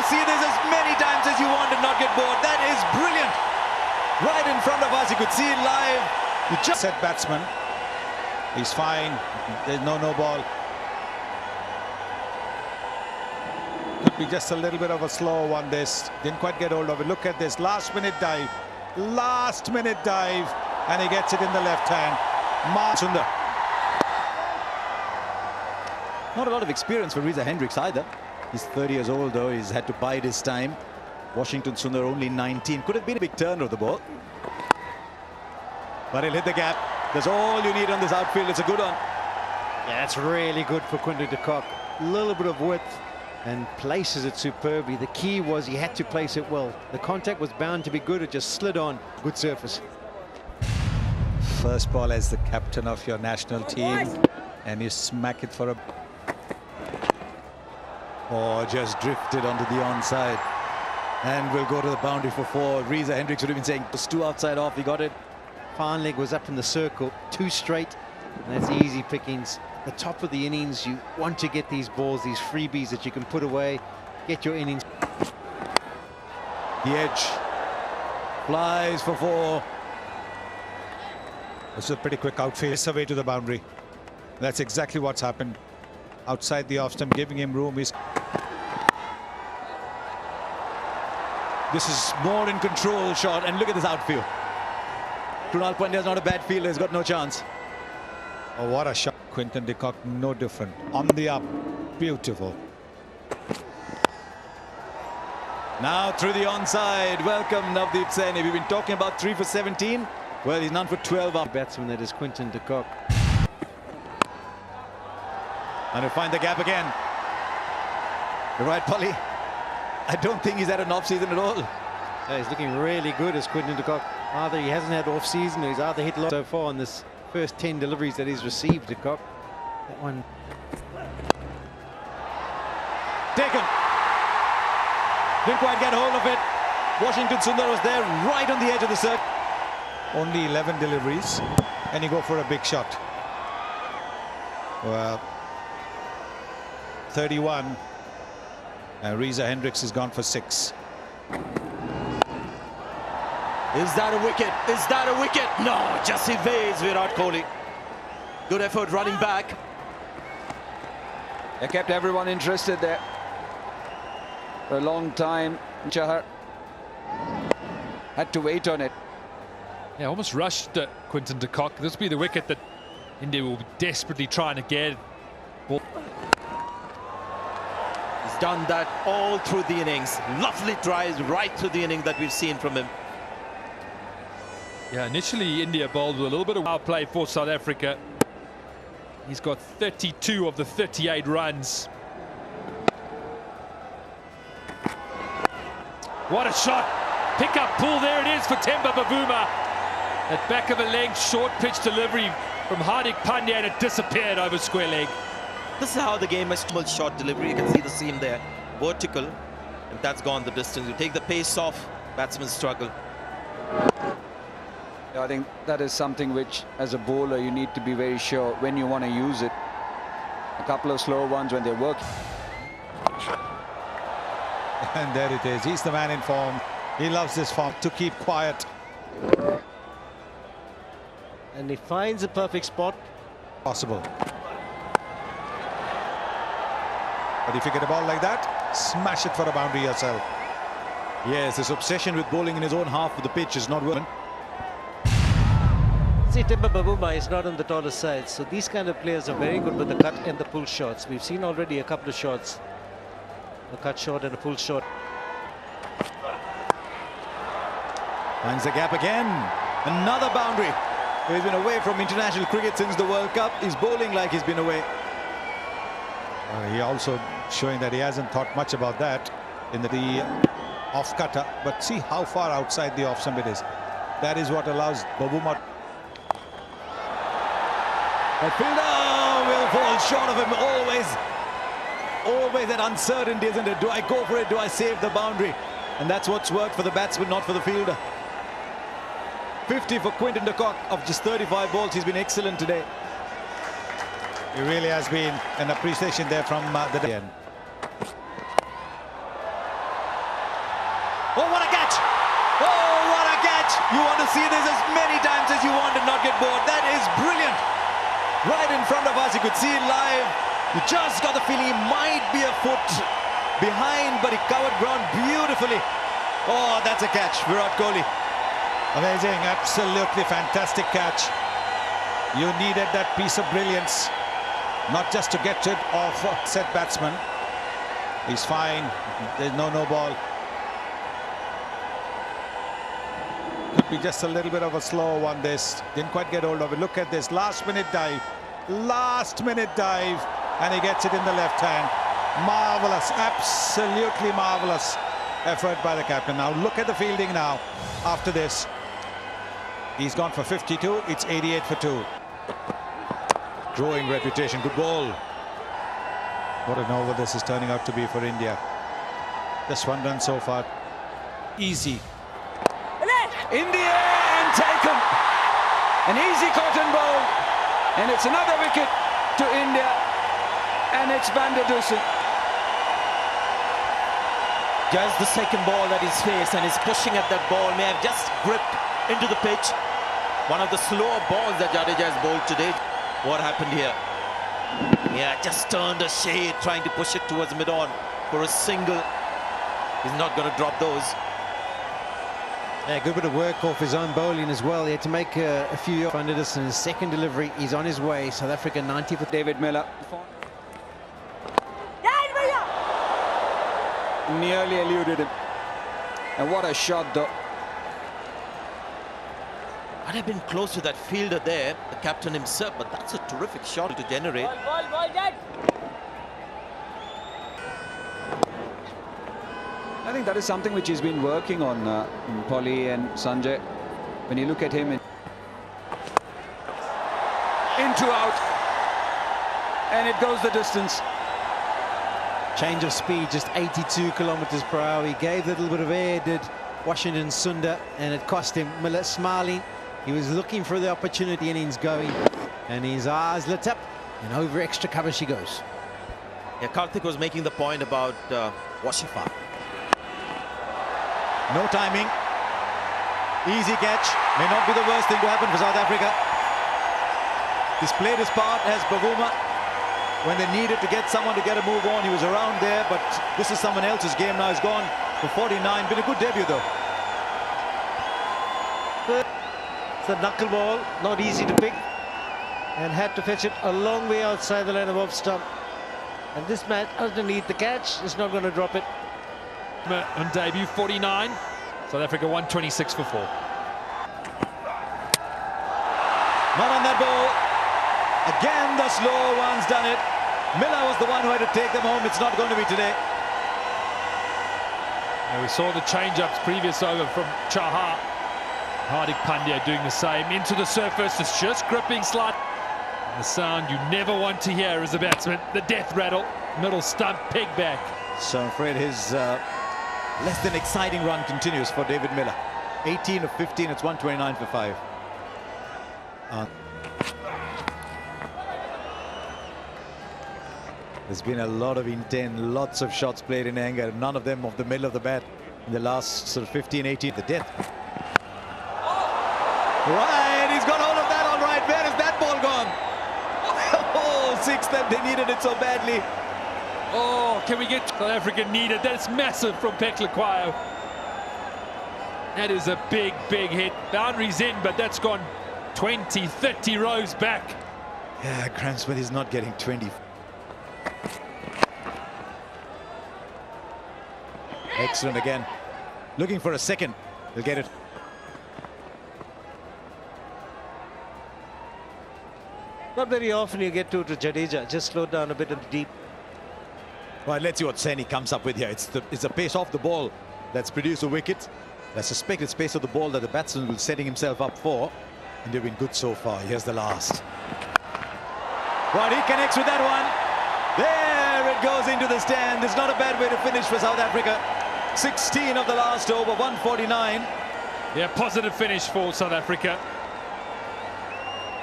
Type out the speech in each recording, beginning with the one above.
see this as many times as you want and not get bored. That is brilliant. Right in front of us, you could see it live. You just said batsman. He's fine. There's no ball. Could be just a little bit of a slow one. This didn't quite get hold of it. Look at this last minute dive, and he gets it in the left hand. Sundar. Not a lot of experience for Reza Hendricks either. He's 30 years old though. He's had to bide his time. Washington Sundar only 19. Could have been a big turn of the ball, but he'll hit the gap. That's all you need on this outfield. It's a good one. Yeah, that's really good for Quinton de Kock. A little bit of width and places it superbly. The key was he had to place it well. The contact was bound to be good. It just slid on. Good surface. First ball as the captain of your national team, and you smack it for a... Oh, just drifted onto the onside. And we'll go to the boundary for 4. Reza Hendricks would have been saying it was 2 outside off. He got it. Fine leg was up in the circle, 2 straight, and that's easy pickings. The top of the innings, you want to get these balls, these freebies that you can put away, get your innings. The edge flies for 4. This is a pretty quick outfield. It's away to the boundary. That's exactly what's happened. Outside the off stump, giving him room. This is more in control shot, and look at this outfield. Krunal Pandya's not a bad fielder. He's got no chance. Oh, what a shot. Quinton de Kock, no different. On the up. Beautiful. Now through the onside. Welcome, Navdeep Saini. We've been talking about 3 for 17. Well, he's none for 12. The batsman that is Quinton de Kock. And he'll find the gap again. You're right, Polly. I don't think he's had an off-season at all. Yeah, he's looking really good as Quinton de Kock. Either he hasn't had off-season or he's either hit low so far on this first 10 deliveries that he's received, de Kock. That one. Taken. Didn't quite get hold of it. Washington Sundar was there right on the edge of the circle. Only 11 deliveries, and you go for a big shot. Well, 31. Reza Hendricks has gone for 6. Is that a wicket? Is that a wicket? No, just evades Virat Kohli. Good effort running back. They kept everyone interested there for a long time. Chahar had to wait on it. Yeah, almost rushed Quinton de Kock. This will be the wicket that India will be desperately trying to get. He's done that all through the innings. Lovely tries right through the innings that we've seen from him. Yeah, initially India bowled with a little bit of power play for South Africa. He's got 32 of the 38 runs. What a shot! Pick up pull, there it is for Temba Bavuma. At back of a leg, short pitch delivery from Hardik Pandya, and it disappeared over square leg. This is how the game is. Short delivery, you can see the seam there, vertical, and that's gone the distance. You take the pace off, batsmen struggle. I think that is something which, as a bowler, you need to be very sure when you want to use it. A couple of slow ones when they work. And there it is. He's the man in form. He loves this form to keep quiet. And he finds a perfect spot. Possible. But if you get a ball like that, smash it for a boundary yourself. Yes, this obsession with bowling in his own half of the pitch is not working. See, Temba Bavuma is not on the taller side, so these kind of players are very good with the cut and the pull shots. We've seen already a couple of shots. A cut shot and a pull shot. Finds the gap again. Another boundary. He's been away from international cricket since the World Cup. He's bowling like he's been away. He also showing that he hasn't thought much about that in the off cutter. But see how far outside the off stump it is. That is what allows Bavuma. That fielder will fall short of him. Always that uncertainty, isn't it? Do I go for it? Do I save the boundary? And that's what's worked for the batsman, not for the fielder. 50 for Quinton de Kock of just 35 balls. He's been excellent today. It really has been an appreciation there from the end. see this as many times as you want and not get bored. That is brilliant. Right in front of us, you could see it live. You just got the feeling he might be a foot behind, but he covered ground beautifully. Oh, that's a catch, Virat Kohli. Amazing, absolutely fantastic catch. You needed that piece of brilliance, not just to get rid of said batsman. He's fine. There's no ball. Could be just a little bit of a slow one. This didn't quite get hold of it. Look at this last minute dive, and he gets it in the left hand. Marvelous, absolutely marvelous effort by the captain. Now look at the fielding now. After this, he's gone for 52. It's 88 for 2. Growing reputation, good ball. What an over this is turning out to be for India. Just 1 run so far. Easy. In the air and taken. An easy cotton ball. And it's another wicket to India. And it's Van der Dussen. Just the second ball that he's faced, and he's pushing at that ball. May have just gripped into the pitch. One of the slower balls that Jadeja has bowled today. What happened here? Yeah, just turned a shade, trying to push it towards mid-on for a single. He's not going to drop those. Yeah, good bit of work off his own bowling as well. He had to make a few Van der Dussen. His second delivery, he's on his way. South Africa 90 for David Miller. Nearly eluded him. And what a shot though. Might have been close to that fielder there, the captain himself, but that's a terrific shot to generate. I think that is something which he's been working on, Polly and Sanjay. When you look at him into out, and it goes the distance. change of speed, just 82 kilometers per hour. He gave a little bit of air, did Washington Sundar, and it cost him. Miller smiling. He was looking for the opportunity, and he's going. And his eyes lit up, and over extra cover she goes. Yeah, Karthik was making the point about Washifa. No timing. Easy catch. May not be the worst thing to happen for South Africa. He's played his part as Bavuma. When they needed to get someone to get a move on, he was around there, but this is someone else's game now. He's gone for 49. Been a good debut, though. It's a knuckle ball, not easy to pick, and had to fetch it a long way outside the line of off stump. And this man underneath the catch is not going to drop it. On debut, 49. South Africa 126 for 4. Not on that ball. Again, the slow one's done it. Miller was the one who had to take them home. It's not going to be today. And we saw the change-ups previous over from Chahar. Hardik Pandya doing the same. Into the surface, it's just gripping slight. The sound you never want to hear as a batsman. The death rattle. Middle stump, peg back. So I'm afraid his less than exciting run continues for David Miller. 18 of 15, it's 129 for 5. There's been a lot of intent, lots of shots played in anger, none of them off the middle of the bat in the last sort of 15, 18. The death. Right, he's got hold of that all right. Where is that ball gone? Oh, six, that they needed it so badly. Oh, can we get South Africa needed? That's massive from Peklakwayo. That is a big, big hit. Boundaries in, but that's gone 20, 30 rows back. Yeah, Graham Smith is not getting 20. Excellent again. Looking for a second. He'll get it. Not very often you get to Jadeja. Just slow down a bit in the deep. Right, let's see what Saini comes up with here. It's the pace off the ball that's produced a wicket. I suspect it's pace of the ball that the batsman will setting himself up for. And they've been good so far. Here's the last. Right, he connects with that one. There it goes into the stand. It's not a bad way to finish for South Africa. 16 of the last over, 149. Yeah, positive finish for South Africa.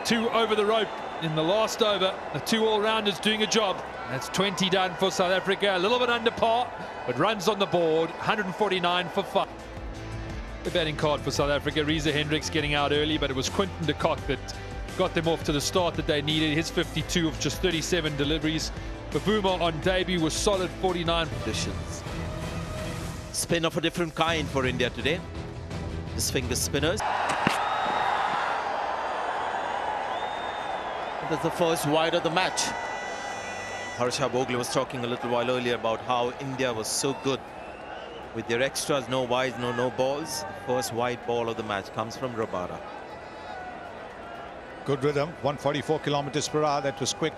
2 over the rope in the last over. The 2 all-rounders doing a job. That's 20 done for South Africa. A little bit under par, but runs on the board. 149 for 5. The batting card for South Africa. Reza Hendricks getting out early, but it was Quinton de Kock that got them off to the start that they needed. His 52 of just 37 deliveries. Bavuma on debut was solid 49 Conditions. Spin of a different kind for India today. His finger spinners. That's the first wide of the match. Harsha Bhogle was talking a little while earlier about how India was so good with their extras, no wides, no balls. The first wide ball of the match comes from Rabada. Good rhythm, 144 kilometers per hour. That was quick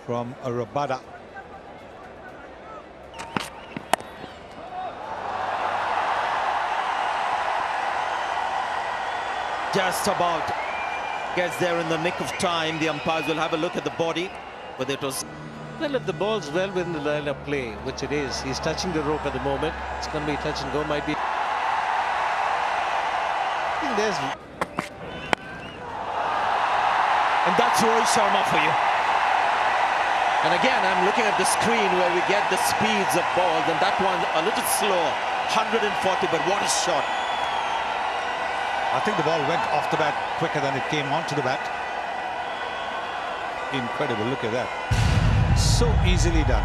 from a Rabada. Just about gets there in the nick of time. The umpires will have a look at the body, but it was... Well, if the ball's well within the line of play, which it is, he's touching the rope at the moment. It's going to be touch and go, might be. I think there's... And that's Rohit Sharma for you. And again, I'm looking at the screen where we get the speeds of balls, and that one a little slow, 140, but what a shot. I think the ball went off the bat quicker than it came onto the bat. Incredible, look at that. So easily done.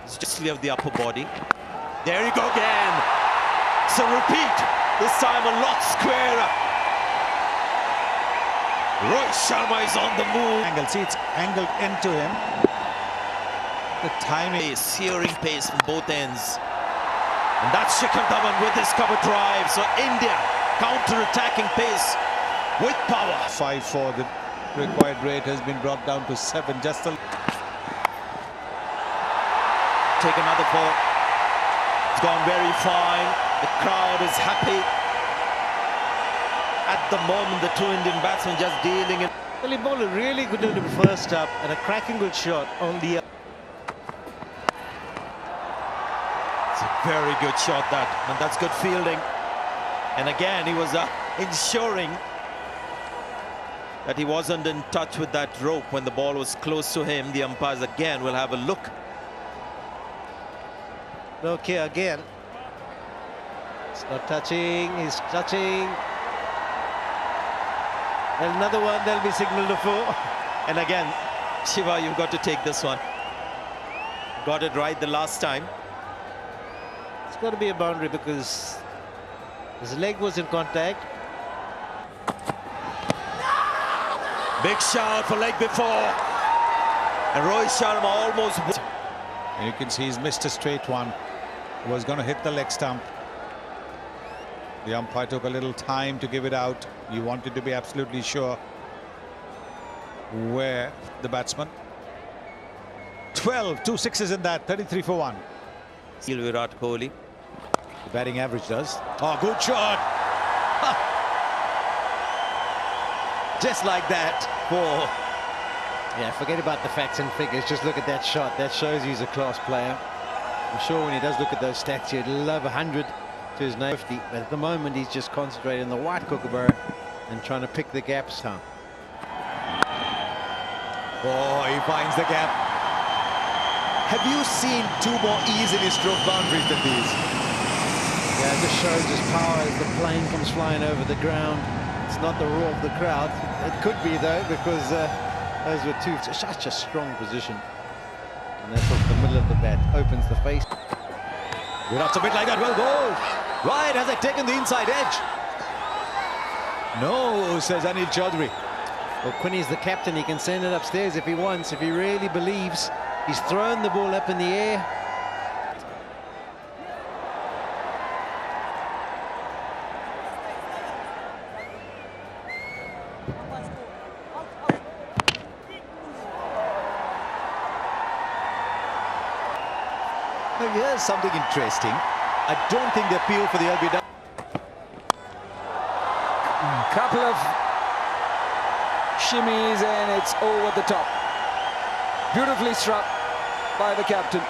It's just of the upper body. There you go again. So repeat, this time a lot squarer. Rohit Sharma is on the move. Angle, see, it's angled into him. The timing. Searing pace from both ends. And that's Shikhar Dhawan with his cover drive. So India counter-attacking pace with power. 5-4, the required rate has been brought down to 7. Just a... Take another 4. It's gone very fine. The crowd is happy. At the moment, the two Indian batsmen just dealing it. Well, he bowled a really good in the first up and a cracking good shot on the... It's a very good shot, that, and that's good fielding. And again, he was ensuring that he wasn't in touch with that rope when the ball was close to him. The umpires again will have a look. Okay, again. It's not touching, he's touching. And another one, there'll be signal to 4. And again, Shiva, you've got to take this one. Got it right the last time. It's got to be a boundary because his leg was in contact. Big shout for leg before. And Rohit Sharma almost... And you can see he's missed a straight one. He was going to hit the leg stump. The umpire took a little time to give it out. He wanted to be absolutely sure where the batsman. 12, 2 sixes in that, 33 for 1. VIRAT Kohli. The batting average does. Oh, good shot. Just like that. Oh. Yeah, forget about the facts and figures. Just look at that shot. That shows he's a class player. I'm sure when he does look at those stats, he'd love 100 to his 50. But at the moment, he's just concentrating on the white kookaburra and trying to pick the gaps down. Oh, he finds the gap. Have you seen 2 more E's in his stroke boundaries than these? Yeah, it just shows his power as the plane comes flying over the ground. It's not the roar of the crowd. It could be, though, because those were such a strong position. And that's off the middle of the bat, opens the face. Virat's a bit like that. Well bowled. Right, has it taken the inside edge? No, says Anil Chaudhary. Well, Quinny's the captain. He can send it upstairs if he wants, if he really believes. He's thrown the ball up in the air. Now, here's something interesting. I don't think they appeal for the LBW. Couple of shimmies and it's over the top. Beautifully struck by the captain.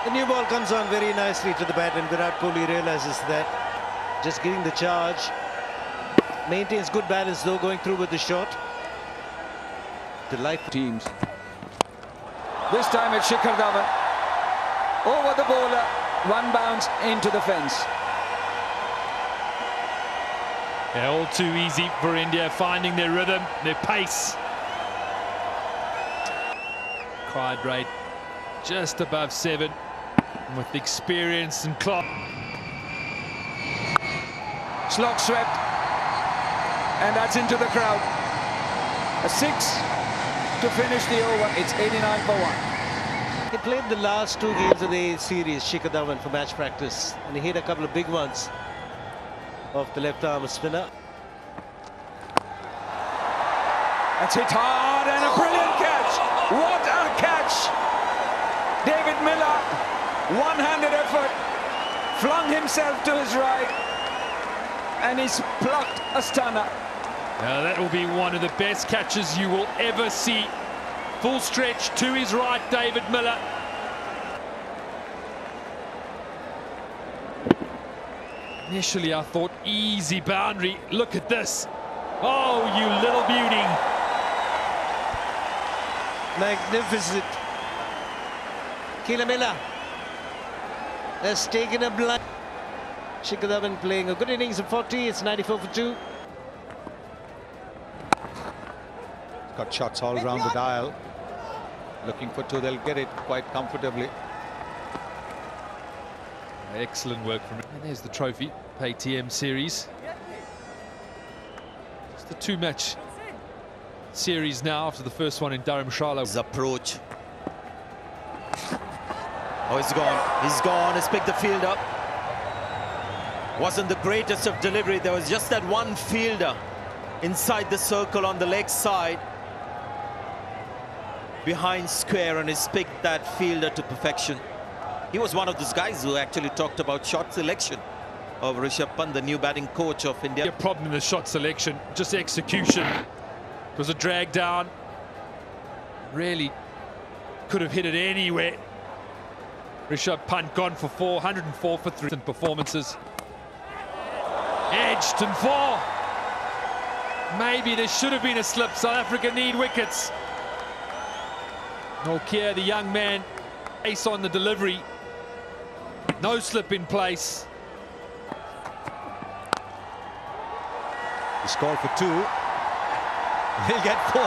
The new ball comes on very nicely to the bat, and Virat Kohli realizes that. Just getting the charge. Maintains good balance, though, going through with the shot. Delightful. Teams. This time it's Shikhar Dhawan. Over the bowler, 1 bounce into the fence. Yeah, all too easy for India, finding their rhythm, their pace. Crowd rate just above 7, and with experience and clock. Slog swept, and that's into the crowd. A 6 to finish the over. It's 89 for 1. He played the last 2 games of the series, Shikhar Dhawan, for match practice, and he hit a couple of big ones off the left-arm spinner. That's hit hard and a brilliant catch. What a catch! David Miller, one-handed effort, flung himself to his right, and he's plucked a stunner. Now that will be one of the best catches you will ever see. Full stretch to his right, David Miller. Initially I thought easy boundary. Look at this. Oh, you little beauty. Magnificent. Keela Miller has taken a blind. Shikhar Dhawan playing a good innings of 40. It's 94 for 2. Got shots all around the dial. Looking for 2, they'll get it quite comfortably. Excellent work from him. And there's the trophy, PayTM series. It's the 2-match series now after the first one in Dharamshala. His approach. Oh, he's gone. He's gone. He's picked the field up. Wasn't the greatest of delivery. There was just that one fielder inside the circle on the leg side behind square, and he's picked that fielder to perfection. He was one of those guys who actually talked about shot selection of Rishabh Pant, the new batting coach of India. A problem in the shot selection, just execution. It was a drag down. Really could have hit it anywhere. Rishabh Pant gone for 4, 104 for 3 performances. Edged and 4. Maybe there should have been a slip. South Africa need wickets. Nokia, the young man, ace on the delivery. No slip in place. He's called for 2. He'll get 4.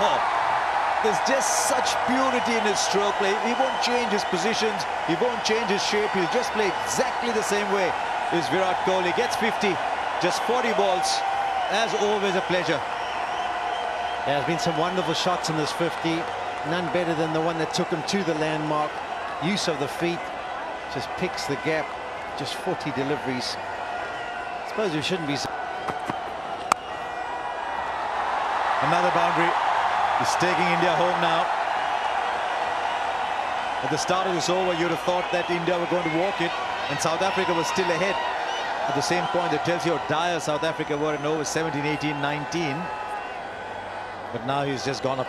There's just such purity in his stroke play. He won't change his positions. He won't change his shape. He'll just play exactly the same way. Is Virat Kohli. Gets 50. Just 40 balls. As always, a pleasure. There's been some wonderful shots in this 50. None better than the one that took him to the landmark. Use of the feet. Just picks the gap. Just 40 deliveries. I suppose we shouldn't be... Another boundary. He's taking India home now. At the start of this over, you'd have thought that India were going to walk it, and South Africa was still ahead. At the same point, it tells you how dire South Africa were in over 17, 18, 19. But now he's just gone up.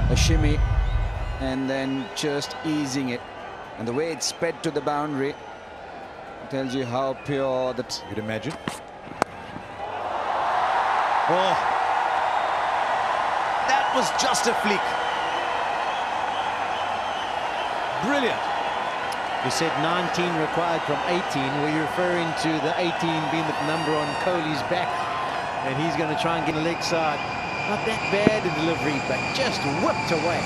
A shimmy, and then just easing it. And the way it sped to the boundary tells you how pure that... You'd imagine. Oh, that was just a flick. Brilliant. You said 19 required from 18. Were you referring to the 18 being the number on Kohli's back? And he's going to try and get the leg side. Not that bad a delivery, but just whipped away.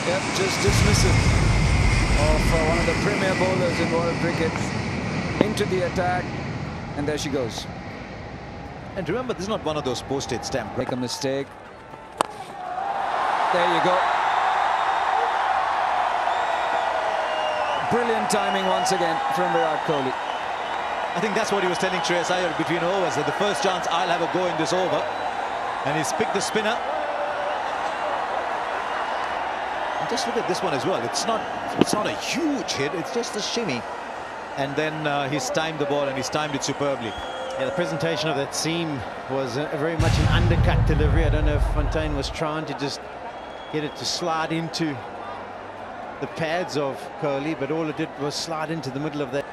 Yep, just dismissive of one of the premier bowlers in world cricket. Into the attack, and there she goes. And remember, this is not one of those postage stamp. Make a mistake. There you go. Brilliant timing once again from Virat Kohli. I think that's what he was telling Shreyas Iyer between overs, that the first chance I'll have a go in this over. And he's picked the spinner. And just look at this one as well. It's not a huge hit, it's just a shimmy. And then he's timed the ball, and he's timed it superbly. Yeah, the presentation of that seam was very much an undercut delivery. I don't know if Fontaine was trying to just get it to slide into the pads of Kohli, but all it did was slide into the middle of that.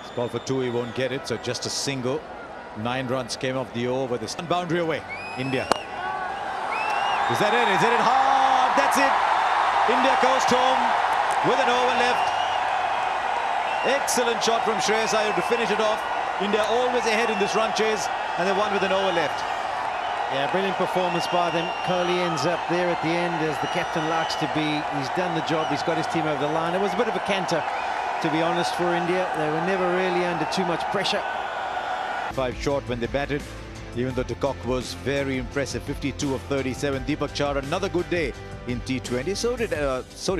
It's called for 2, he won't get it, so just a single. 9 runs came off the over. This one boundary away, India. Is that it? Is it hard? That's it. India coast home. with an over left. Excellent shot from Shreyas Iyer to finish it off. India always ahead in this run chase, and they won with an over left. Yeah, brilliant performance by them. Kohli ends up there at the end as the captain likes to be. He's done the job. He's got his team over the line. It was a bit of a canter, to be honest, for India. They were never really under too much pressure. 5 short when they batted, even though de Kock was very impressive. 52 of 37. Deepak Chahar, another good day in T20. So did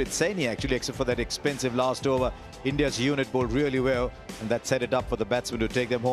Saini, actually, except for that expensive last over. India's unit bowled really well, and that set it up for the batsmen to take them home.